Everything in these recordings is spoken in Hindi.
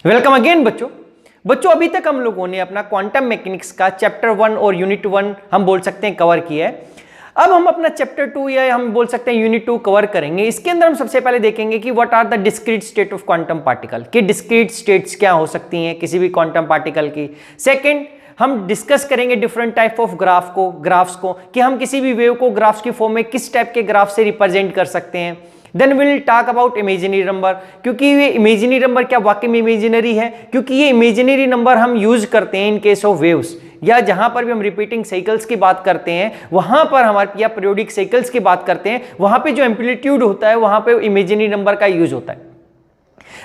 वेलकम अगेन बच्चों अभी तक हम लोगों ने अपना क्वांटम मैकेनिक्स का चैप्टर 1 और यूनिट 1 हम बोल सकते हैं कवर किया है। अब हम अपना चैप्टर 2 या हम बोल सकते हैं यूनिट 2 कवर करेंगे। इसके अंदर हम सबसे पहले देखेंगे कि what are the discrete state of quantum particle, कि डिस्क्रीट स्टेट्स क्या हो सकती हैं किसी भी क्वांटम पार्टिकल की। सेकेंड, हम डिस्कस करेंगे डिफरेंट टाइप ऑफ ग्राफ्स को कि हम किसी भी वेव को ग्राफ्स की फॉर्म में किस टाइप के ग्राफ से रिप्रेजेंट कर सकते हैं। Then will talk about imaginary number, क्योंकि ये इमेजिनरी नंबर क्या वाकई में इमेजिनरी है, क्योंकि ये इमेजिनरी नंबर हम यूज करते हैं इन केस ऑफ वेव्स, या जहां पर भी हम रिपीटिंग साइकिल्स की बात करते हैं वहां पर हमारे, या पीरियोडिक साइकिल्स की बात करते हैं वहां पे जो एम्पलीट्यूड होता है वहां पे इमेजिनरी नंबर का यूज होता है।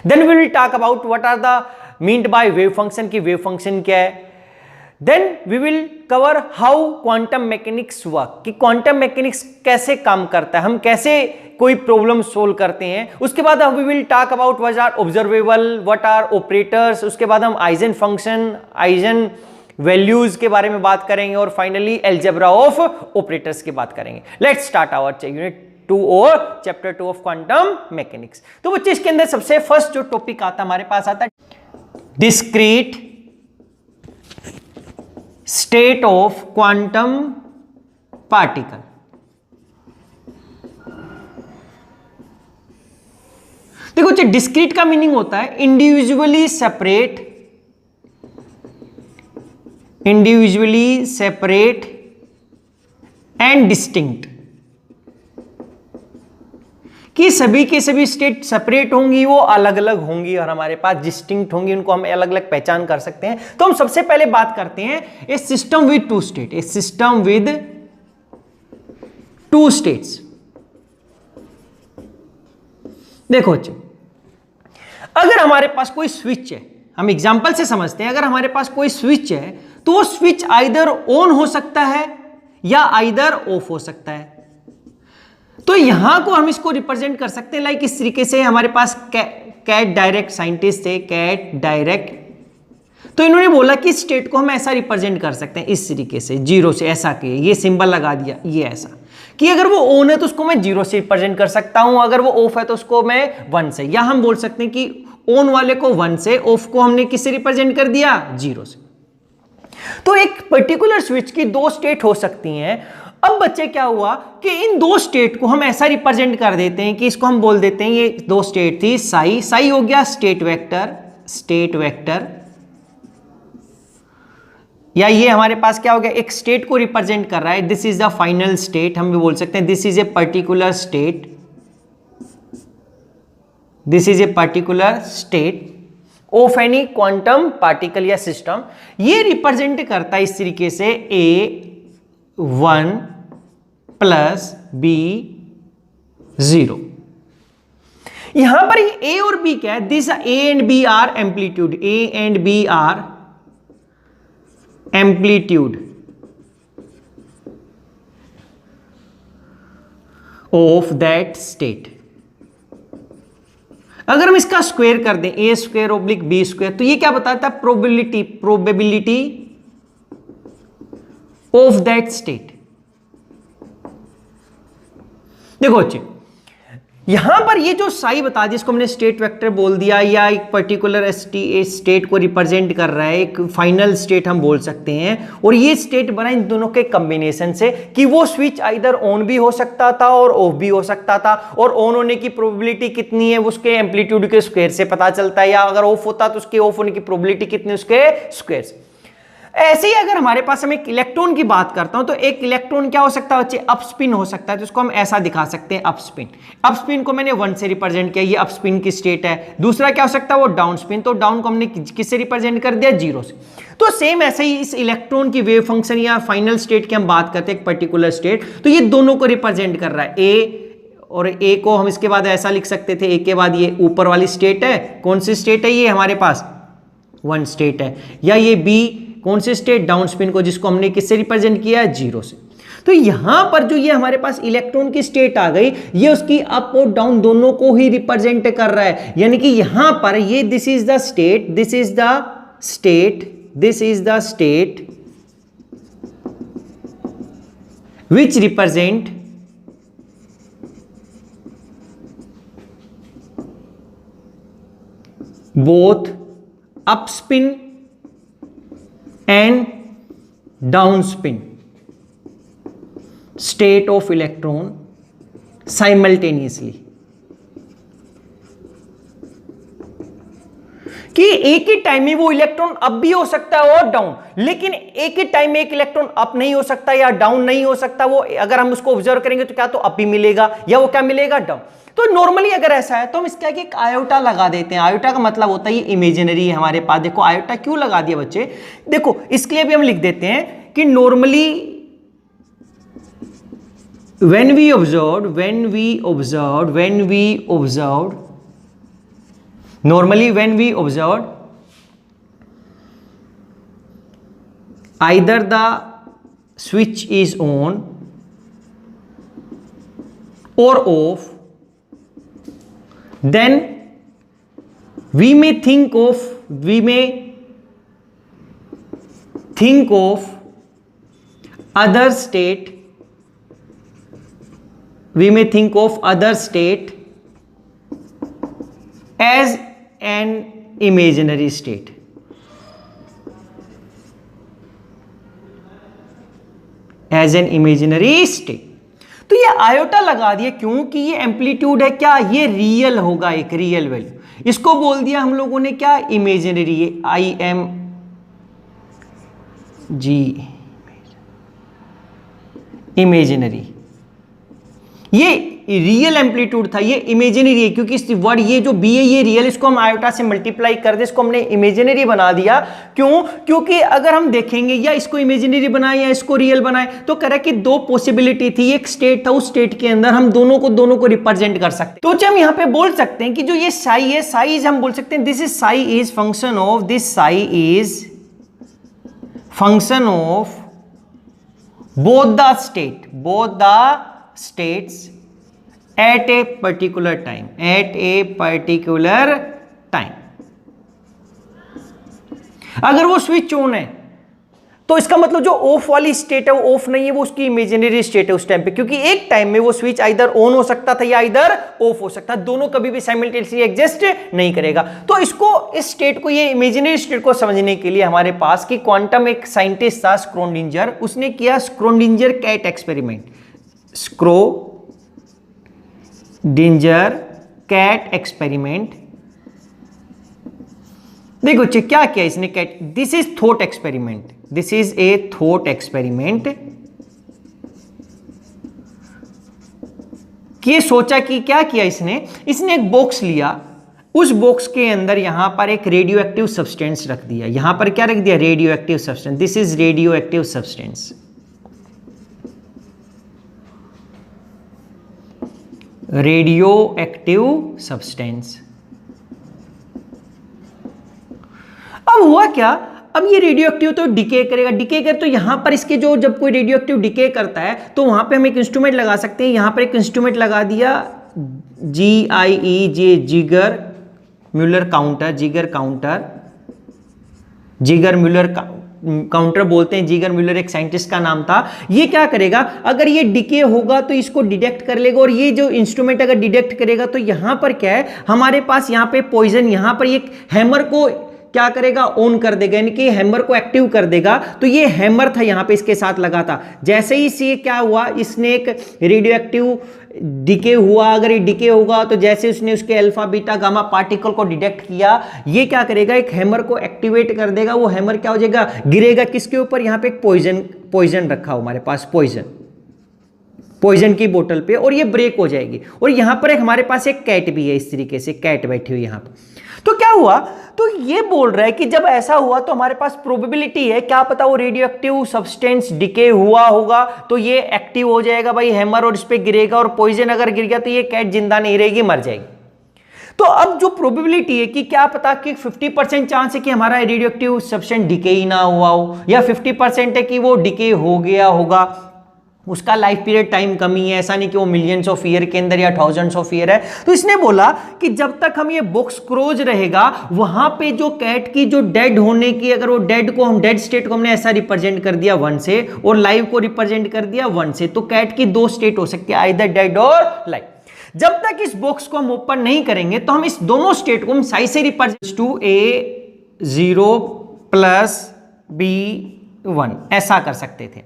Then we will talk about what are the meant by wave function, की वेव फंक्शन क्या है। Then we will cover how quantum mechanics work, कि क्वांटम मैकेनिक्स कैसे काम करता है, हम कैसे कोई प्रॉब्लम सोल्व करते हैं। उसके बाद we will talk about what are observable, what are operators. उसके बाद हम आइजन फंक्शन, आइजन वैल्यूज के बारे में बात करेंगे और फाइनली अलजेब्रा ऑफ ऑपरेटर्स की बात करेंगे। लेट्स स्टार्ट आवर यूनिट 2 और चैप्टर 2 ऑफ क्वांटम मैकेनिक्स। तो बच्चे इसके अंदर सबसे फर्स्ट जो टॉपिक आता हमारे पास आता है discrete state of quantum particle. देखो बच्चे, डिस्क्रीट का मीनिंग होता है इंडिविजुअली सेपरेट एंड डिस्टिंक्ट, कि सभी के सभी स्टेट सेपरेट होंगी, वो अलग अलग होंगी, और हमारे पास डिस्टिंक्ट होंगी, उनको हम अलग अलग पहचान कर सकते हैं। तो हम सबसे पहले बात करते हैं a system with two state, a system with two states. देखो बच्चे, अगर हमारे पास कोई स्विच है, हम एग्जांपल से समझते हैं, अगर हमारे पास कोई स्विच है तो वो स्विच आइदर ऑन हो सकता है या आइदर ऑफ हो सकता है। तो यहां को हम इसको रिप्रेजेंट कर सकते हैं लाइक इस तरीके से। हमारे पास कैट डायरेक्ट साइंटिस्ट थे, कैट डायरेक्ट, तो इन्होंने बोला कि स्टेट को हम ऐसा रिप्रेजेंट कर सकते हैं इस तरीके से, जीरो से, ऐसा कि ये सिंबल लगा दिया, ये ऐसा कि अगर वो ऑन है तो उसको मैं जीरो से रिप्रेजेंट कर सकता हूं, अगर वो ऑफ है तो उसको मैं 1 से, या हम बोल सकते हैं कि ऑन वाले को 1 से, ऑफ को हमने किससे रिप्रेजेंट कर दिया, 0 से। तो एक पर्टिकुलर स्विच की 2 स्टेट हो सकती हैं। अब बच्चे क्या हुआ कि इन 2 स्टेट को हम ऐसा रिप्रेजेंट कर देते हैं कि इसको हम बोल देते हैं, ये 2 स्टेट थी, साई हो गया स्टेट वेक्टर, या ये हमारे पास क्या हो गया, एक स्टेट को रिप्रेजेंट कर रहा है, this is the final state, हम भी बोल सकते हैं this is a particular state of any quantum particle या सिस्टम। ये रिप्रेजेंट करता है इस तरीके से A1 प्लस B0। यहां पर A और B क्या है, this A and B are amplitude, A and B are amplitude of that state. अगर हम इसका स्क्वायर कर दें, A square oblique B square, तो ये क्या बताता है, प्रोबेबिलिटी ऑफ दैट स्टेट। देखो बच्चे, यहां पर ये जो साई बता दिया, जिसको हमने स्टेट वेक्टर बोल दिया, या एक पर्टिकुलर स्टेट को रिप्रेजेंट कर रहा है, एक फाइनल स्टेट हम बोल सकते हैं, और ये स्टेट बना इन दोनों के कॉम्बिनेशन से, कि वो स्विच आइदर ऑन भी हो सकता था और ऑफ भी हो सकता था, और ऑन होने की प्रोबेबिलिटी कितनी है उसके एम्पलीट्यूड के स्क्वायर से पता चलता है, या अगर ऑफ होता तो उसके ऑफ होने की प्रोबेबिलिटी कितनी, उसके स्क्वायर से। ऐसे ही अगर हमारे पास हम एक इलेक्ट्रॉन की बात करता हूं, तो एक इलेक्ट्रॉन क्या हो सकता है बच्चे, अप स्पिन हो सकता है, तो उसको हम ऐसा दिखा सकते हैं, अप स्पिन को मैंने 1 से रिप्रेजेंट किया, ये अप स्पिन की स्टेट है। दूसरा क्या हो सकता है, वो डाउन स्पिन, तो डाउन को हमने किससे रिप्रेजेंट कर दिया, 0 से। तो सेम ऐसे ही इस इलेक्ट्रॉन की वेव फंक्शन या फाइनल स्टेट की हम बात करते हैं, एक पर्टिकुलर स्टेट, तो ये दोनों को रिप्रेजेंट कर रहा है। और ए को हम इसके बाद ऐसा लिख सकते थे, ए के बाद ये ऊपर वाली स्टेट है, कौन सी स्टेट है, ये हमारे पास 1 स्टेट है, या ये बी कौन से स्टेट, डाउन स्पिन को, जिसको हमने किससे रिप्रेजेंट किया है, 0 से। तो यहां पर जो ये हमारे पास इलेक्ट्रॉन की स्टेट आ गई, ये उसकी अप और डाउन दोनों को ही रिप्रेजेंट कर रहा है, यानी कि यहां पर ये this is the state which represent both up spin and down spin state of electron simultaneously, कि एक ही टाइम में वो इलेक्ट्रॉन अप भी हो सकता है और डाउन, लेकिन एक ही टाइम में एक इलेक्ट्रॉन अप नहीं हो सकता या डाउन नहीं हो सकता। वो अगर हम उसको ऑब्जर्व करेंगे तो क्या तो अप ही मिलेगा या वो क्या मिलेगा डाउन। तो नॉर्मली अगर ऐसा है तो हम इसका एक आयोटा लगा देते हैं। आयोटा का मतलब होता है ये इमेजिनरी है हमारे पास। देखो आयोटा क्यों लगा दिया बच्चे, देखो इसके लिए भी हम लिख देते हैं कि normally when we observed normally when we observed either the switch is on or off, then we may think of other state, as an imaginary state। As an imaginary state. तो ये आयोटा लगा दिया क्योंकि ये एम्पलीट्यूड है क्या, ये रियल होगा, एक रियल वैल्यू। इसको बोल दिया हम लोगों ने क्या, इमेजिनरी, IMG इमेजिनरी। ये रियल एम्पलीट्यूड था, ये इमेजिनरी है क्योंकि इस वर्ड ये जो बी है ये रियल, इसको हम आयोटा से मल्टीप्लाई कर दे, इसको हमने इमेजिनरी बना दिया। क्यों, क्योंकि अगर हम देखेंगे या इसको इमेजिनरी बनाए या इसको रियल बनाए तो कह रहा कि दो पॉसिबिलिटी थी, एक स्टेट था, उस स्टेट के अंदर हम दोनों को रिप्रेजेंट कर सकते। तो हम यहां पे बोल सकते हैं कि जो ये साई है, साइज हम बोल सकते हैं this is Sai is function of, this Sai is function of both the states at a particular time। अगर वो स्विच ऑन है तो इसका मतलब जो ऑफ वाली स्टेट है वो ऑफ नहीं है, वो उसकी इमेजिनरी स्टेट है उस टाइम पे, क्योंकि एक टाइम में वो स्विच आइदर ऑन हो सकता था या आइदर ऑफ हो सकता है, दोनों कभी भी साइमल्टेनियसली एग्जिस्ट नहीं करेगा। तो इसको, इस स्टेट को, ये इमेजिनरी स्टेट को समझने के लिए हमारे पास की क्वांटम एक साइंटिस्ट था स्क्रोडिंजर, उसने किया Schrodinger cat experiment. Schrodinger cat experiment, देखो क्या किया इसने, cat, this is thought experiment, this is a thought experiment. ये सोचा कि क्या किया इसने एक बॉक्स लिया, उस बॉक्स के अंदर यहां पर एक रेडियो एक्टिव सब्सटेंस रख दिया। यहां पर क्या रख दिया, radio active substance, this is radio active substance, radio active substance. अब हुआ क्या, अब ये रेडियो एक्टिव तो डिके करेगा, डिके कर, तो यहां पर इसके जो, जब कोई रेडियो एक्टिव डिके करता है तो वहां पे हम एक इंस्ट्रूमेंट लगा सकते हैं। यहां पर एक इंस्ट्रूमेंट लगा दिया, GIE, जिगर म्यूलर काउंटर, जिगर म्यूलर काउंटर बोलते हैं। जिगर म्यूलर एक साइंटिस्ट का नाम था। ये क्या करेगा, अगर ये डिके होगा तो इसको डिटेक्ट कर लेगा, और ये जो इंस्ट्रूमेंट अगर डिटेक्ट करेगा तो यहां पर क्या है, हमारे पास यहां पे पॉइजन, यहां पर एक हैमर को क्या करेगा, ऑन कर देगा, यानी कि हैमर को एक्टिव कर देगा। तो ये हैमर था यहां पे इसके साथ लगा था। जैसे ही इसे क्या हुआ, इसने एक रेडियो एक्टिव डिके हुआ, अगर ये डिके होगा तो जैसे उसने उसके अल्फा बीटा गामा पार्टिकल को डिटेक्ट किया, ये क्या करेगा, एक हैमर को एक्टिवेट कर देगा। वो हैमर क्या हो जाएगा, गिरेगा किसके ऊपर, यहां पे एक पॉइजन रखा हो हमारे पास, पॉइजन की बोतल पे, और ये ब्रेक हो जाएगी। और यहां पर एक हमारे पास एक कैट भी है, इस तरीके से कैट बैठी हुई यहां पर। तो क्या हुआ, तो ये बोल रहा है कि जब ऐसा हुआ तो हमारे पास प्रोबेबिलिटी है, क्या पता वो रेडियो एक्टिव सब्सटेंस डिके हुआ होगा तो ये एक्टिव हो जाएगा भाई हैमर, और इस पे गिरेगा, और पॉइजन अगर गिर गया तो ये कैट जिंदा नहीं रहेगी, मर जाएगी। तो अब जो प्रोबेबिलिटी है कि क्या पता कि 50% चांस है कि हमारा रेडियो एक्टिव सब्सटेंस डिके ही ना हुआ हो, या 50% है कि वो डिके हो गया होगा, उसका लाइफ पीरियड टाइम कमी है, ऐसा नहीं कि वो मिलियंस ऑफ ईयर के अंदर या थाउजेंड्स ऑफ ईयर है। तो इसने बोला कि जब तक हम ये बॉक्स क्लोज रहेगा, वहां पे जो कैट की जो डेड होने की, अगर वो डेड को हम, डेड स्टेट को हमने ऐसा रिप्रेजेंट कर दिया 1 से, और लाइव को रिप्रेजेंट कर दिया 1 से, तो कैट की 2 स्टेट हो सकती है, आइदर डेड और लाइव। जब तक इस बॉक्स को हम ओपन नहीं करेंगे तो हम इस दोनों स्टेट को हम साइज से रिप्रेजेंट टू ए 0 + B1 ऐसा कर सकते थे।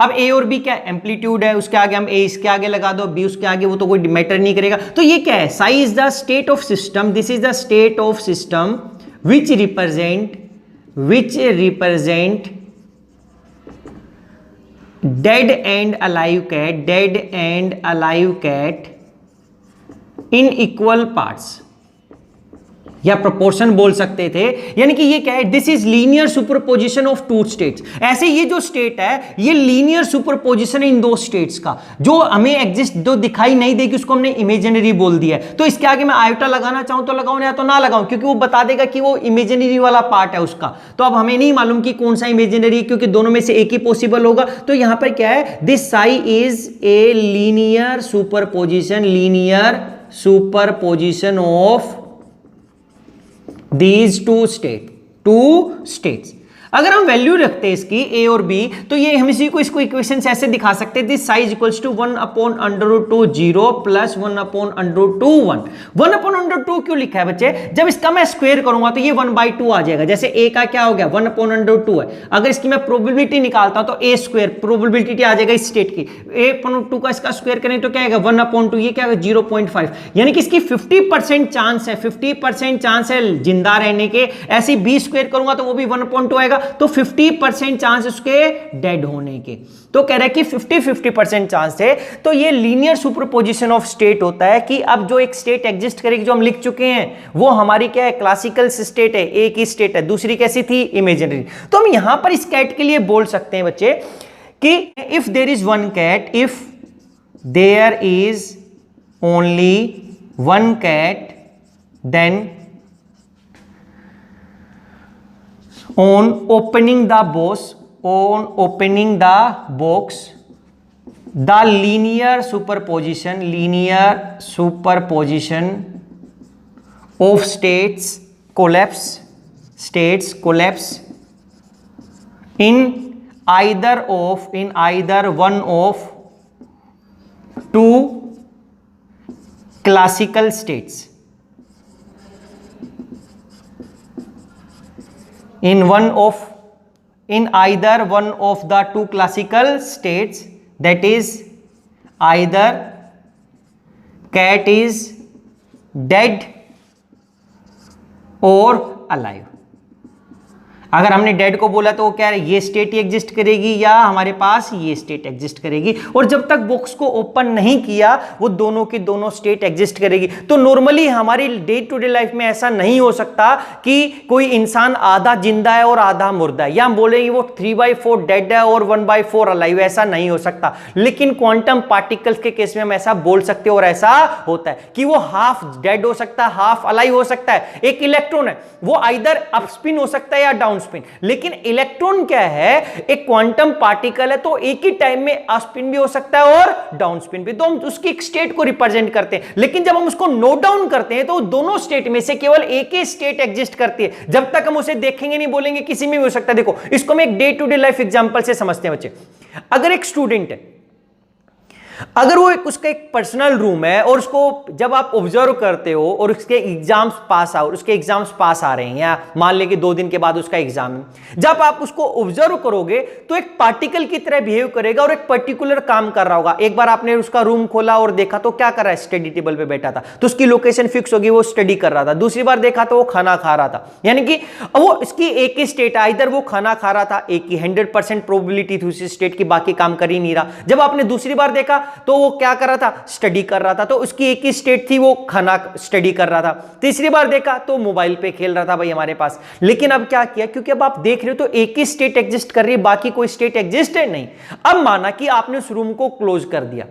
अब ए और बी क्या एम्पलीट्यूड है, उसके आगे हम ए इसके आगे लगा दो, बी उसके आगे, वो तो कोई मैटर नहीं करेगा। तो ये क्या है, psi is the state of system, this is the state of system which represent dead and alive cat in equal parts, या प्रोपोर्शन बोल सकते थे। यानी कि ये क्या है, this is linear superposition of two states. ऐसे ये जो स्टेट है ये लीनियर सुपरपोजिशन है इन दो स्टेट्स का, जो हमें एग्जिस्ट जो दिखाई नहीं देगी उसको हमने इमेजिनरी बोल दिया है। तो इसके आगे मैं आयोटा लगाना चाहूं तो लगाऊं या तो ना लगाऊं, क्योंकि वो बता देगा कि वो इमेजिनरी वाला पार्ट है उसका। तो अब हमें नहीं मालूम कि कौन सा इमेजिनरी, क्योंकि दोनों में से एक ही पॉसिबल होगा। तो यहां पर क्या है, this Sai is a linear superposition of these two states। अगर हम वैल्यू रखते हैं इसकी ए और बी, तो ये हम इसको इक्वेशन ऐसे दिखा सकते हैं, दिस साइज इक्वल्स टू 1/√2 0 + 1/√2 1। 1/√2 क्यों लिखा है बच्चे, जब इसका मैं स्क्वायर करूंगा तो ये 1/2 आ जाएगा। जैसे ए का क्या हो गया 1/√2 है, अगर इसकी मैं प्रोबेबिलिटी निकालता हूं तो ए स्क्वायर प्रोबेबिलिटी आ जाएगा इस स्टेट की, a/2 का इसका स्क्वायर करें तो क्या आएगा 1/2, ये क्या है 0.5। यानी कि इसकी 50% चांस है, 50% चांस है जिंदा रहने के। ऐसे बी स्क्वायर करूंगा तो वो भी 1/2 आएगा, तो 50% चांस उसके डेड होने के। तो कह रहा है कि 50% चांस है। तो ये लीनियर सुपरपोजिशन ऑफ स्टेट होता है कि अब जो एक स्टेट एग्जिस्ट करेगी, जो हम लिख चुके हैं, वो हमारी क्या है क्लासिकल स्टेट है, एक ही स्टेट है, दूसरी कैसी थी इमेजिनरी। तो हम यहां पर इस कैट के लिए बोल सकते हैं बच्चे कि if there is one cat, if there is only one cat, then on opening the box, the linear superposition of states collapse in either one of two classical states, in either one of the two classical states, that is either cat is dead or alive। अगर हमने डेड को बोला तो वो क्या है, ये स्टेट ही एग्जिस्ट करेगी या हमारे पास ये स्टेट एग्जिस्ट करेगी। और जब तक बॉक्स को ओपन नहीं किया वो दोनों की दोनों स्टेट एग्जिस्ट करेगी। तो नॉर्मली हमारी डे टू डे लाइफ में ऐसा नहीं हो सकता कि कोई इंसान आधा जिंदा है और आधा मुर्दा है, या हम बोलेंगे वो 3/4 डेड है और 1/4 अलाइव, ऐसा नहीं हो सकता। लेकिन क्वांटम पार्टिकल्स के केस में हम ऐसा बोल सकते हैं और ऐसा होता है कि वो हाफ डेड हो सकता है, हाफ अलाइव हो सकता है। एक इलेक्ट्रॉन है, वो आइदर अप स्पिन हो सकता है या डाउन स्पिन। लेकिन इलेक्ट्रॉन क्या है, एक क्वांटम पार्टिकल है, तो एक ही टाइम में अप स्पिन भी हो सकता है और डाउन स्पिन भी। तो हम उसकी एक स्टेट को रिप्रेजेंट करते हैं। लेकिन जब हम उसको नोट डाउन करते हैं तो दोनों स्टेट में से केवल एक ही स्टेट एग्जिस्ट करती है। जब तक हम उसे देखेंगे नहीं, बोलेंगे किसी में भी हो सकता है। देखो इसको हम एक day to day life example से समझते हैं बच्चे। अगर एक स्टूडेंट है, अगर वो उसका एक पर्सनल रूम है और उसको जब आप ऑब्जर्व करते हो और उसके एग्जाम्स पास आ रहे हैं, या मान लें कि 2 दिन के बाद उसका एग्जाम है, जब आप उसको ऑब्जर्व करोगे तो एक पार्टिकल की तरह बिहेव करेगा और एक पर्टिकुलर काम कर रहा होगा। एक बार आपने उसका रूम खोला और देखा तो क्या कर रहा है, स्टडी टेबल पे बैठा था, तो उसकी लोकेशन फिक्स होगी, वो स्टडी कर रहा था। दूसरी बार देखा तो वो खाना खा रहा था, यानी कि वो इसकी एक ही स्टेट है, इधर वो खाना खा रहा था, एक ही 100% प्रोबेबिलिटी थी उसी स्टेट की, बाकी काम कर ही नहीं रहा। जब आपने दूसरी बार देखा तो वो क्या कर रहा था, स्टडी कर रहा था, तो उसकी एक ही स्टेट थी, वो खाना स्टडी कर रहा था। तीसरी बार देखा तो मोबाइल पे खेल रहा था भाई हमारे पास। लेकिन अब क्या किया, क्योंकि अब आप देख रहे हो तो एक ही स्टेट एग्जिस्ट कर रही है, बाकी कोई स्टेट एग्जिस्ट है नहीं। अब माना कि आपने उस रूम को क्लोज कर दिया,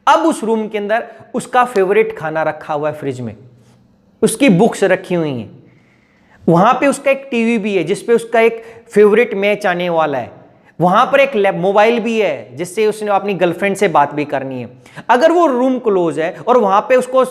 अब उस रूम के अंदर उसका फेवरेट खाना रखा हुआ है फ्रिज में, उसकी बुक्स रखी हुई हैं, वहां पे उसका एक टीवी भी है जिसपे उसका एक फेवरेट मैच आने वाला है, वहां पर एक मोबाइल भी है जिससे उसने अपनी गर्लफ्रेंड से बात भी करनी है। अगर वो रूम क्लोज है और वहां पे उसको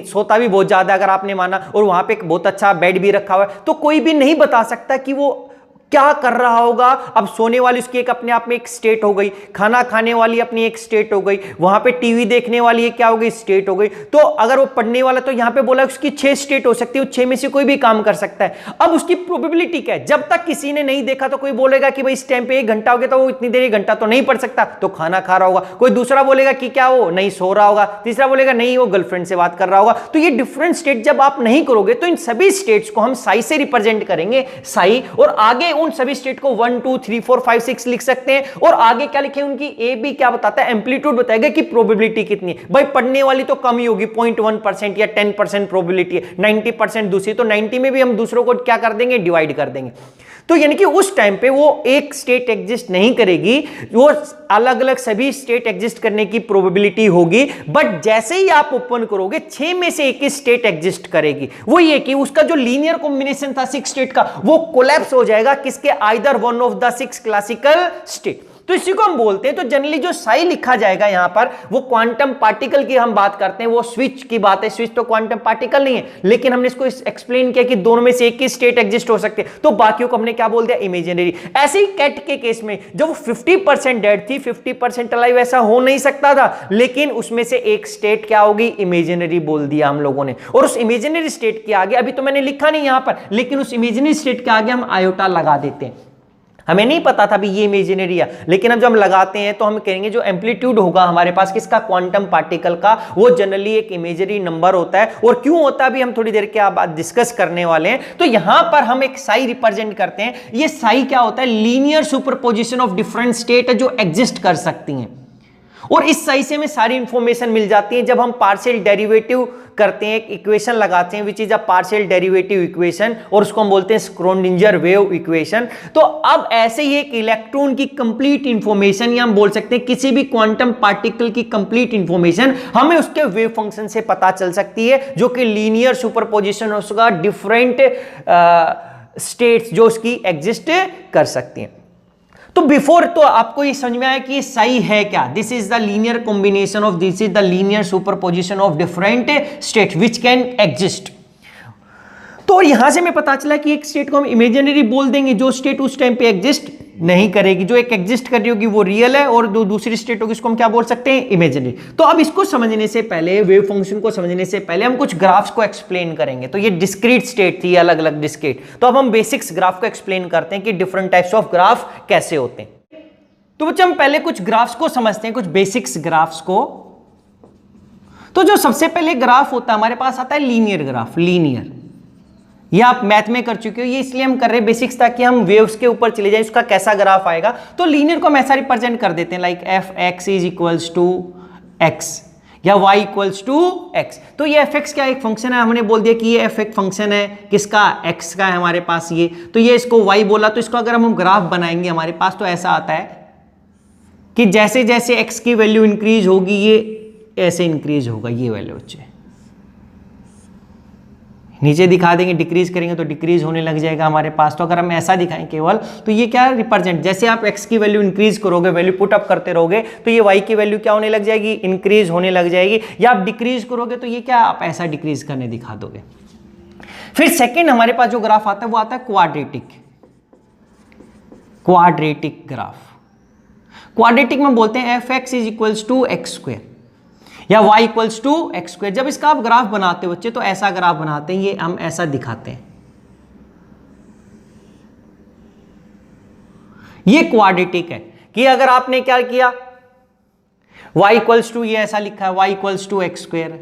सोता भी बहुत ज्यादा अगर आपने माना, और वहां पे एक बहुत अच्छा बेड भी रखा हुआ है, तो कोई भी नहीं बता सकता कि वो क्या कर रहा होगा। अब सोने वाली उसकी एक अपने आप में एक स्टेट हो गई, खाना खाने वाली अपनी एक स्टेट हो गई, वहां पे टीवी देखने वाली क्या हो गई, स्टेट हो गई। तो अगर वो पढ़ने वाला, तो यहां पे बोला उसकी 6 स्टेट हो सकती है, 6 में से कोई भी काम कर सकता है। अब उसकी प्रोबेबिलिटी क्या है, जब तक किसी ने नहीं देखा तो कोई बोलेगा कि भाई इस टाइम पे 1 घंटा हो गया, तो वो इतनी देर 1 घंटा तो नहीं पढ़ सकता, तो खाना खा रहा होगा। कोई दूसरा बोलेगा कि क्या वो नहीं सो रहा होगा, तीसरा बोलेगा नहीं वो गर्लफ्रेंड से बात कर रहा होगा। तो ये डिफरेंट स्टेट जब आप नहीं करोगे तो इन सभी स्टेट्स को हम साई से रिप्रेजेंट करेंगे, साई, और आगे उन सभी स्टेट को 1 2 3 4 5 6 लिख सकते हैं। और आगे क्या लिखे, उनकी ए बी क्या बताता है, एम्पलीट्यूड बताएगा कि प्रोबेबिलिटी कितनी है। भाई पढ़ने वाली तो कम ही होगी, 0.1% या 10% प्रोबेबिलिटी है, 90% दूसरी, तो 90 में भी हम दूसरों को क्या कर देंगे, डिवाइड कर देंगे। तो यानी कि उस टाइम पे वो एक स्टेट एग्जिस्ट नहीं करेगी, वो अलग अलग सभी स्टेट एग्जिस्ट करने की प्रोबेबिलिटी होगी। बट जैसे ही आप ओपन करोगे 6 में से एक ही स्टेट एग्जिस्ट करेगी। वो ये कि उसका जो लीनियर कॉम्बिनेशन था 6 स्टेट का, वो कोलैप्स हो जाएगा किसके, either one of the 6 classical state. तो इसी को हम बोलते हैं। तो जनरली जो साई लिखा जाएगा यहां पर, वो क्वांटम पार्टिकल की हम बात करते हैं, वो स्विच की बात है। स्विच तो क्वांटम पार्टिकल नहीं है, लेकिन हमने इसको एक्सप्लेन किया कि दोनों में से एक ही स्टेट एग्जिस्ट हो सकते हैं, तो बाकियों को हमने क्या बोल दिया, इमेजिनरी। ऐसे ही कैट के केस में जब वो 50% डेड थी, 50% अलाइव, ऐसा हो नहीं सकता था, लेकिन उसमें से एक स्टेट क्या होगी, इमेजिनरी बोल दिया हम लोगों ने। और उस इमेजिनरी स्टेट के आगे, अभी तो मैंने लिखा नहीं यहां पर, लेकिन उस इमेजिनरी स्टेट के आगे हम आयोटा लगा देते हैं। हमें नहीं पता था भी ये इमेजिनरी है, लेकिन अब जब हम लगाते हैं तो हम कहेंगे जो एम्पलीट्यूड होगा हमारे पास किसका, क्वांटम पार्टिकल का, वो जनरली एक इमेजिनरी नंबर होता है। और क्यों होता है भी हम थोड़ी देर के बाद डिस्कस करने वाले हैं। तो यहां पर हम एक साई रिप्रेजेंट करते हैं। ये साई क्या होता है, linear superposition of different state जो एग्जिस्ट कर सकती हैं। और इस साई से हमें सारी इंफॉर्मेशन मिल जाती है। जब हम पार्शियल डेरिवेटिव करते हैं, एक इक्वेशन लगाते हैं which is a partial derivative equation, और उसको हम बोलते हैं स्क्रोडिंजर वेव इक्वेशन। तो अब ऐसे ही एक इलेक्ट्रॉन की कंप्लीट इंफॉर्मेशन, या हम बोल सकते हैं किसी भी क्वांटम पार्टिकल की कंप्लीट इंफॉर्मेशन हमें उसके वेव फंक्शन से पता चल सकती है, जो कि लीनियर सुपरपोजिशन उसका डिफरेंट स्टेट्स जो उसकी एग्जिस्ट कर सकती हैं। तो बिफोर तो आपको ये समझ में आया कि ये साई है क्या, this is the linear combination of, this is the linear superposition of different state which can exist. तो यहां से हमें पता चला कि एक स्टेट को हम इमेजिनरी बोल देंगे जो स्टेट उस टाइम पे एग्जिस्ट नहीं करेगी, जो एक एग्जिस्ट कर रही होगी वो रियल है, और दूसरी स्टेट होगी उसको हम क्या बोल सकते हैं, इमेजिनरी। तो अब इसको समझने से पहले, वेव फंक्शन को समझने से पहले हम कुछ ग्राफ्स को एक्सप्लेन करेंगे। तो ये डिस्क्रीट स्टेट थी, अलग अलग डिस्क्रीट। तो अब हम बेसिक्स ग्राफ को एक्सप्लेन करते हैं कि डिफरेंट टाइप्स ऑफ ग्राफ कैसे होते हैं। तो बच्चे हम पहले कुछ ग्राफ्स को समझते हैं, कुछ बेसिक्स ग्राफ्स को। तो जो सबसे पहले ग्राफ होता है हमारे पास आता है लीनियर ग्राफ, लीनियर। ये आप मैथ में कर चुके हो, ये इसलिए हम कर रहे हैं बेसिक्स, ताकि हम वेव्स के ऊपर चले जाएं, उसका कैसा ग्राफ आएगा। तो लीनियर को हम ऐसा रिप्रेजेंट कर देते हैं like f x is equals to x, या y इक्वल्स टू एक्स। तो ये एफ एक्स क्या एक फंक्शन है, हमने बोल दिया कि ये एफ एक फंक्शन है किसका, x का है हमारे पास ये। तो ये इसको y बोला, तो इसको अगर हम ग्राफ बनाएंगे हमारे पास तो ऐसा आता है कि जैसे जैसे x की वैल्यू इंक्रीज होगी ये ऐसे इंक्रीज होगा, ये वैल्यू बच्चे नीचे दिखा देंगे, डिक्रीज करेंगे तो डिक्रीज होने लग जाएगा हमारे पास। तो अगर हम ऐसा दिखाएं केवल, तो ये क्या रिप्रेजेंट, जैसे आप x की वैल्यू इंक्रीज करोगे, वैल्यू पुट अप करते रहोगे, तो ये y की वैल्यू क्या होने लग जाएगी, इंक्रीज होने लग जाएगी। या आप डिक्रीज करोगे तो ये क्या, आप ऐसा डिक्रीज करने दिखा दोगे। फिर सेकेंड हमारे पास जो ग्राफ आता है वो आता है क्वाड्रेटिक, क्वाड्रेटिक ग्राफ। क्वाड्रेटिक में बोलते हैं F x is equals to x square, या y equals to x square. जब इसका आप ग्राफ बनाते हो बच्चे, तो ऐसा ग्राफ बनाते हैं, ये हम ऐसा दिखाते हैं, ये क्वाड्रेटिक है। कि अगर आपने क्या किया, y इक्वल्स टू, ये ऐसा लिखा है y equals to x square,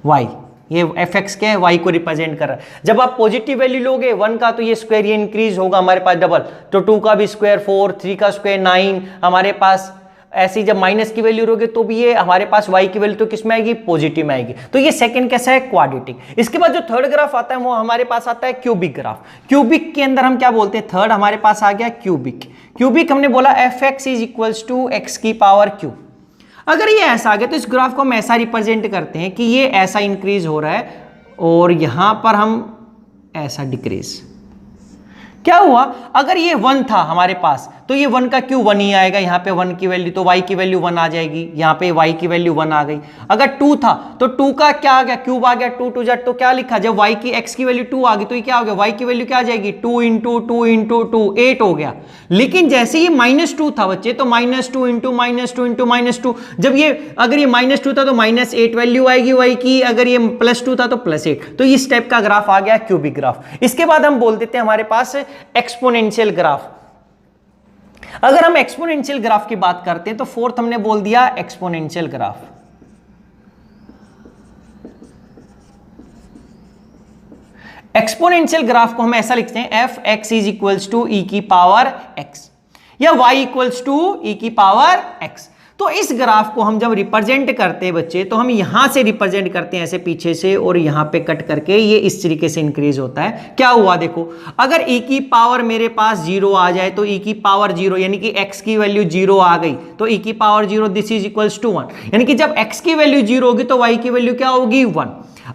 y ये एफ एक्स क्या है, y को रिप्रेजेंट कर रहा है। जब आप पॉजिटिव वैल्यू लोगे 1 का, तो ये स्क्वायर ये इंक्रीज होगा हमारे पास डबल, तो 2 का भी स्क्वायर 4, 3 का स्क्वायर 9 हमारे पास। ऐसी जब माइनस की वैल्यू रोगे तो भी ये हमारे पास y की वैल्यू तो किसमें आएगी, पॉजिटिव में आएगी। तो ये सेकंड कैसा है, क्वाड्रेटिक। इसके बाद जो थर्ड ग्राफ आता है वो हमारे पास आता है क्यूबिक ग्राफ। क्यूबिक के अंदर हम क्या बोलते हैं, थर्ड हमारे पास आ गया क्यूबिक। क्यूबिक हमने बोला f x is equals to x की पावर क्यू। अगर ये ऐसा आ गया तो इस ग्राफ को हम ऐसा रिप्रेजेंट करते हैं कि ये ऐसा इंक्रीज हो रहा है और यहां पर हम ऐसा डिक्रीज, क्या हुआ, अगर ये 1 था हमारे पास तो ये 1 का क्यू 1 ही आएगा, यहाँ पे 1 की वैल्यू, तो y की वैल्यू 1 आ जाएगी, यहाँ पे y की वैल्यू 1 आ गई। अगर 2 था तो 2 का क्या आ गया, क्यूब आ गया, 2 2 जा, तो क्या लिखा, जब y की x की वैल्यू 2 आ गई तो ये क्या हो गया, y की वैल्यू क्या आ जाएगी, 2 इंटू 2 इंटू 2 8 हो गया। लेकिन जैसे ये -2 था बच्चे, तो -2 इंटू -2 इंटू -2, जब ये अगर ये -2 था तो -8 वैल्यू आएगी y की, अगर ये +2 था तो +8, तो इस टाइप का ग्राफ आ गया, क्यूबिक ग्राफ। इसके बाद हम बोल देते हैं हमारे पास एक्सपोनेंशियल ग्राफ। अगर हम एक्सपोनेंशियल ग्राफ की बात करते हैं तो फोर्थ हमने बोल दिया एक्सपोनेंशियल ग्राफ। एक्सपोनेंशियल ग्राफ को हम ऐसा लिखते हैं F x is equals to E की पावर एक्स या वाई इक्वल्स टू ई की पावर एक्स। तो इस ग्राफ को हम जब रिप्रेजेंट करते हैं बच्चे, तो हम यहां से रिप्रेजेंट करते हैं ऐसे पीछे से, और यहां पे कट करके ये इस तरीके से इंक्रीज होता है। क्या हुआ देखो, अगर e की पावर मेरे पास 0 आ जाए तो e की पावर 0 यानी कि x की वैल्यू 0 आ गई तो e की power 0 this is equals to 1, यानी कि जब x की वैल्यू 0 होगी तो y की वैल्यू क्या होगी 1।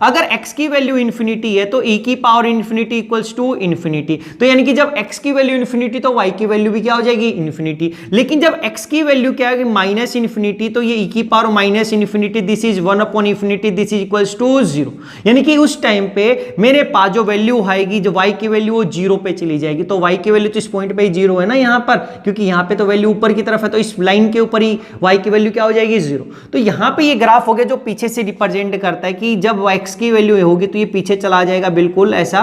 अगर x की वैल्यू इंफिनिटी है तो e की power infinity equals to infinity, तो यानी कि जब x की वैल्यू इंफिनिटी तो y की वैल्यू भी क्या हो जाएगी इंफिनिटी। लेकिन जब x की वैल्यू क्या है माइनस इंफिनिटी, तो ये e की power minus infinity this is 1 upon infinity this is equals to 0, यानी कि उस टाइम पे मेरे पास जो वैल्यू आएगी, जो y की वैल्यू वो 0 पे चली जाएगी। तो y की वैल्यू तो इस पॉइंट पे ही 0 है ना यहाँ पर, क्योंकि यहाँ पे तो वैल्यू ऊपर की तरफ है, तो इस लाइन के ऊपर ही y की वैल्यू क्या हो जाएगी 0। तो यहाँ पे ये ग्राफ हो गया जो पीछे से रिप्रेजेंट करता है कि जब x की वैल्यू होगी तो ये पीछे चला जाएगा बिल्कुल ऐसा,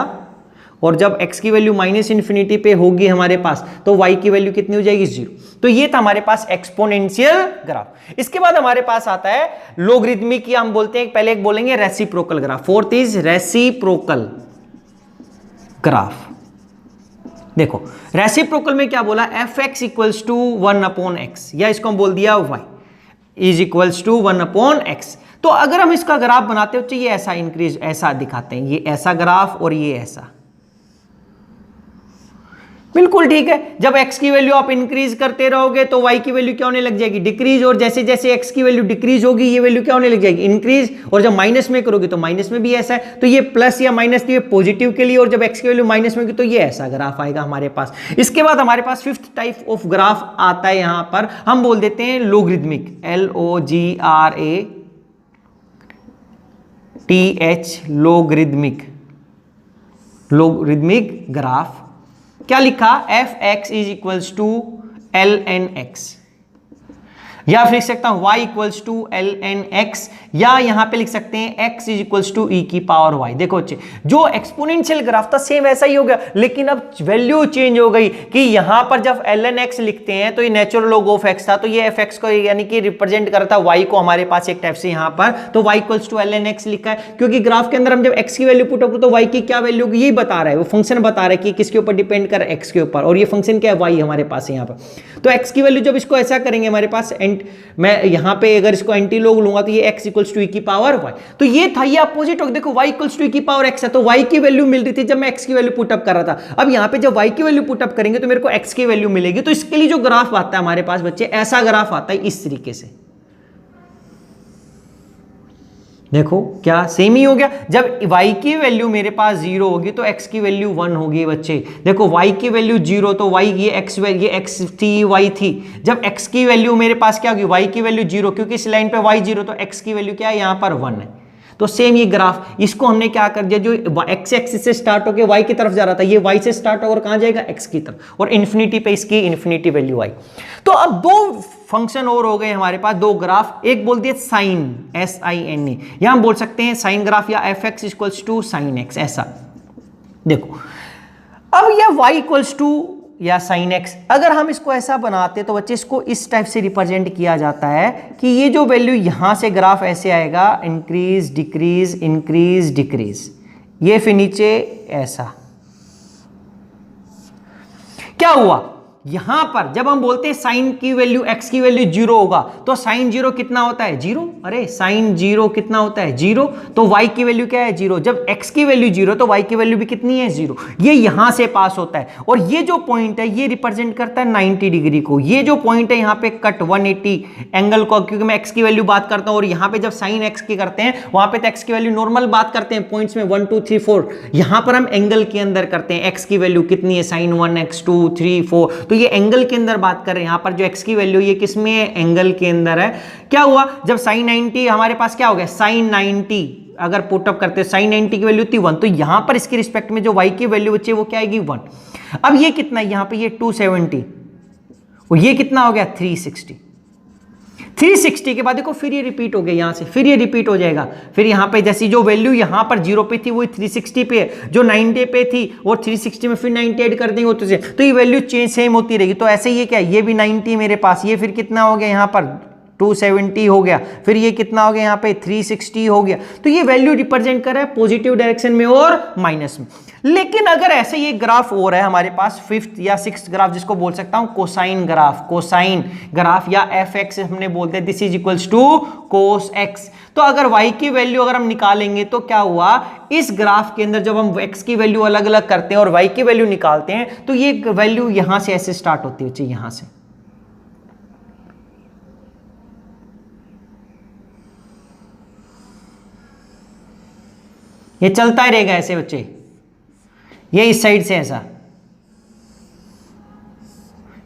और जब x की वैल्यू माइनस इंफिनिटी पे होगी हमारे पास तो y की वैल्यू कितनी हो जाएगी 0। तो ये था हमारे पास एक्सपोनेंशियल ग्राफ। इसके बाद हमारे पास आता है लोगरिथमिक, या हम बोलते हैं पहले एक बोलेंगे reciprocal graph. Fourth is reciprocal graph. देखो रेसिप्रोकल में क्या बोला, f x equals to 1 upon x, या इसको हम बोल दिया y is equals to 1 upon x. तो अगर हम इसका ग्राफ बनाते हो तो ये ऐसा इंक्रीज ऐसा दिखाते हैं, ये ऐसा ग्राफ और ये ऐसा, बिल्कुल ठीक है। जब x की वैल्यू आप इंक्रीज करते रहोगे तो y की वैल्यू क्या होने लग जाएगी डिक्रीज, और जैसे जैसे x की वैल्यू डिक्रीज होगी ये वैल्यू क्या होने लग जाएगी इंक्रीज, और जब माइनस में करोगे तो माइनस में भी ऐसा है। तो ये प्लस या माइनस ये पॉजिटिव के लिए, और जब x की वैल्यू माइनस में होगी तो ये ऐसा ग्राफ आएगा हमारे पास। इसके बाद हमारे पास फिफ्थ टाइप ऑफ ग्राफ आता है, यहां पर हम बोल देते हैं लोगरिथमिक, LOGRATH, लोगरिथमिक ग्राफ। क्या लिखा, f x is equals to ln x, या फिर लिख सकता हूं y equals to ln x, या यहां पे लिख सकते हैं x is equals to e की पावर y। देखो बच्चे जो एक्सपोनेंशियल ग्राफ था सेम ऐसा ही हो गया, लेकिन अब वैल्यू चेंज हो गई कि यहां पर जब ln x लिखते हैं तो ये नेचुरल लॉग ऑफ x था, तो ये fx को यानी कि रिप्रेजेंट करता y को हमारे पास एक टाइप से यहां पर, तो y equals to ln x लिखा है, क्योंकि ग्राफ के अंदर हम जब x की वैल्यू पुट अप तो y की क्या वैल्यू होगी यही बता रहा है, वो फंक्शन बता रहा है कि किसके ऊपर डिपेंड कर x के ऊपर, और ये फंक्शन क्या है y हमारे पास है यहां पर। तो x की वैल्यू जब इसको ऐसा करेंगे हमारे पास, मैं यहां पे अगर इसको एंटी लॉग लूंगा तो ये x इक्वल्स टू e की पावर y, तो ये था ये अपोजिट हो। देखो y इक्वल्स टू e की पावर x है, तो y की वैल्यू मिल रही थी जब मैं x की वैल्यू पुट अप कर रहा था। अब यहां पे जब y की वैल्यू पुट अप करेंगे तो मेरे को x की वैल्यू मिलेगी, तो इसके लिए जो ग्राफ आता है हमारे पास बच्चे, ऐसा ग्राफ आता है इस तरीके से। देखो क्या सेम ही हो गया, जब y की वैल्यू मेरे पास 0 होगी तो x की वैल्यू 1 होगी बच्चे। देखो y की वैल्यू 0 तो y ये x थी y थी, जब x की वैल्यू मेरे पास क्या होगी y की वैल्यू 0, क्योंकि इस लाइन पे y 0 तो x की वैल्यू क्या है यहाँ पर 1 है। तो सेम ये ग्राफ, इसको हमने क्या कर दिया, जो x एक्सिस से स्टार्ट होकर y की तरफ जा रहा था ये y से स्टार्ट होकर कहां जाएगा x की तरफ, और इन्फिनिटी पे इसकी इन्फिनिटी वैल्यू आई। तो अब दो फंक्शन और हो गए हमारे पास, दो ग्राफ, एक बोल दिए साइन SINE, या हम बोल सकते हैं साइन ग्राफ या f x equals to sine x, ऐसा। देखो अब यह y इक्वल्स टू या साइन एक्स, अगर हम इसको ऐसा बनाते तो बच्चे इसको इस टाइप से रिप्रेजेंट किया जाता है कि ये जो वैल्यू यहां से ग्राफ ऐसे आएगा, इंक्रीज डिक्रीज, ये फिर नीचे ऐसा। क्या हुआ, यहां पर जब हम बोलते हैं साइन की वैल्यू x की वैल्यू 0 होगा तो साइन 0 कितना होता है 0, अरे साइन 0 कितना होता है 0, तो y की वैल्यू क्या है 0, जब x की वैल्यू 0 तो y की वैल्यू भी कितनी है 0, ये यहां से पास होता है। और ये जो पॉइंट है ये रिप्रेजेंट करता है 90 डिग्री को, ये जो पॉइंट है यहां पे कट 180 एंगल को, क्योंकि मैं x की वैल्यू बात करता हूं और यहां पे जब साइन x की करते हैं वहां पे तो x की वैल्यू नॉर्मल बात करते हैं पॉइंट्स में 1 2 3 4, यहां पर हम एंगल के अंदर करते हैं x की वैल्यू कितनी है sin 1 x 2 3 4, तो ये एंगल के अंदर बात कर रहे हैं। यहां पर जो x की वैल्यू ये किस में है एंगल के अंदर है। क्या हुआ जब sin 90 हमारे पास क्या हो गया sin 90, अगर पुटअप करते हैं sin 90 की वैल्यू थी 1, तो यहां पर इसके रिस्पेक्ट में जो y की वैल्यू बची वो क्या आएगी 1। अब ये कितना है यहां पे ये 270 और ये कितना हो गया 360, 360 के बाद देखो फिर ये रिपीट हो गया यहां से, फिर ये रिपीट हो जाएगा, फिर यहां पे जैसी जो वैल्यू यहां पर 0 पे थी वो 360 पे है, जो 90 पे थी वो 360 में फिर 90 ऐड कर देंगे तो ये वैल्यू चेंज सेम होती रहेगी। तो ऐसे ये क्या है ये भी 90 मेरे पास, ये फिर कितना हो गया यहां पर 270 हो गया, फिर ये कितना हो गया यहाँ पे 360 हो गया। तो ये वैल्यू रिप्रेजेंट कर रहा है पॉजिटिव डायरेक्शन में और माइनस में। लेकिन अगर ऐसे ये ग्राफ हो रहा है हमारे पास फिफ्थ या सिक्स्थ ग्राफ जिसको बोल सकता हूं कोसाइन ग्राफ या एफ एक्स हमने बोलते हैं this is equals to cos x. तो अगर y की वैल्यू अगर हम निकालेंगे तो क्या हुआ इस ग्राफ के अंदर जब हम x की वैल्यू अलग अलग करते हैं और y की वैल्यू निकालते हैं तो ये वैल्यू यहां से ऐसे स्टार्ट होती है यहां से, ये चलता ही रहेगा ऐसे बच्चे, ये इस साइड से ऐसा।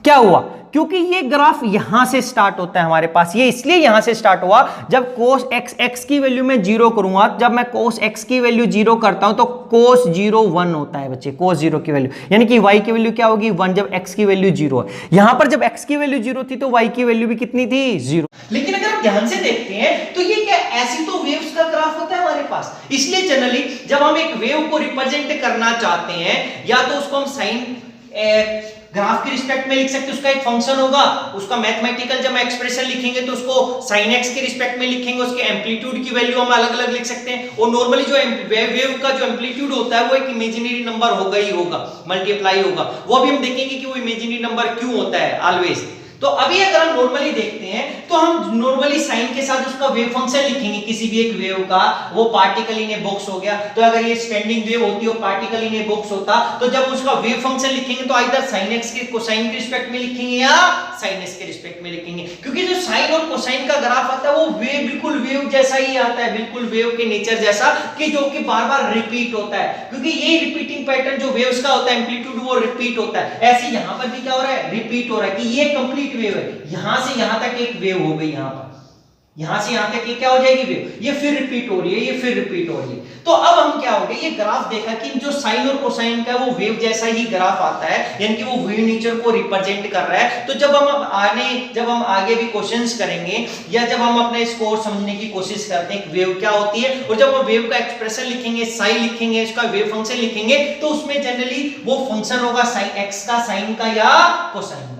क्या हुआ क्योंकि ये ग्राफ यहां से स्टार्ट होता है हमारे पास, ये इसलिए यहां से स्टार्ट हुआ जब cos x की वैल्यू में 0 करूंगा, जब मैं cos x की वैल्यू 0 करता हूं तो cos 0 1 होता है बच्चे, cos 0 की वैल्यू यानी कि y की वैल्यू क्या होगी 1 जब x की वैल्यू 0 है। यहां पर जब x की वैल्यू 0 थी तो y की वैल्यू भी कितनी थी 0। लेकिन अगर आप ध्यान से देखते हैं तो ये क्या ऐसी तो वेव्स का ग्राफ होता है हमारे पास, इसलिए जनरली जब हम एक वेव को रिप्रेजेंट करना चाहते हैं या तो उसको हम साइन ग्राफ के रिस्पेक्ट में लिख सकते हैं, उसका एक फंक्शन होगा, उसका मैथमेटिकल जब हम एक्सप्रेशन लिखेंगे तो उसको sin x के रिस्पेक्ट में लिखेंगे, उसके एम्पलीट्यूड की वैल्यू हम अलग अलग लिख सकते हैं। और नॉर्मली जो वेव का जो एम्पलीट्यूड होता है वो एक इमेजिनरी नंबर होगा ही होगा, मल्टीप्लाई होगा, वो भी हम देखेंगे कि वो इमेजिनरी नंबर क्यों होता है ऑलवेज। तो अभी अगर हम नॉर्मली देखते हैं तो हम नॉर्मली साइन के साथ उसका वेव फंक्शन लिखेंगे किसी भी एक वेव का, वो पार्टिकल इन ए बॉक्स हो गया। तो अगर ये स्टैंडिंग वेव होती है पार्टिकल इन ए बॉक्स होता तो जब उसका वेव फंक्शन लिखेंगे तो आइदर sin x के कोसाइन के रिस्पेक्ट में लिखेंगे या sin s के रिस्पेक्ट में लिखेंगे, क्योंकि जो साइन और कोसाइन का ग्राफ आता है वो वेव बिल्कुल वेव जैसा ही आता है, बिल्कुल वेव के नेचर जैसा कि जो कि बार-बार रिपीट होता है, क्योंकि ये रिपीटिंग पैटर्न जो वेव्स का होता है एम्पलीट्यूड वो रिपीट होता है। ऐसे यहां पर भी क्या हो रहा है रिपीट हो रहा है कि ये कंप्लीट वेव है, यहां से यहां तक एक वेव हो गई, यहां पर यहां से यहां तक ये क्या हो जाएगी वेव, ये फिर रिपीट हो रही है, ये फिर रिपीट हो रही है। तो अब हम क्या हो गए ये ग्राफ देखा कि जो साइन और कोसाइन का वो वेव जैसा ही ग्राफ आता है, यानी कि वो वेव नेचर को रिप्रेजेंट कर रहा है। तो जब हम आगे भी क्वेश्चंस करेंगे या जब हम अपने इसको समझने की कोशिश करते हैं वेव क्या होती है और जब हम वेव का एक्सप्रेशन लिखेंगे साइन लिखेंगे इसका वेव फंक्शन लिखेंगे तो उसमें जनरली वो फंक्शन होगा sin x का, साइन का या कोसाइन।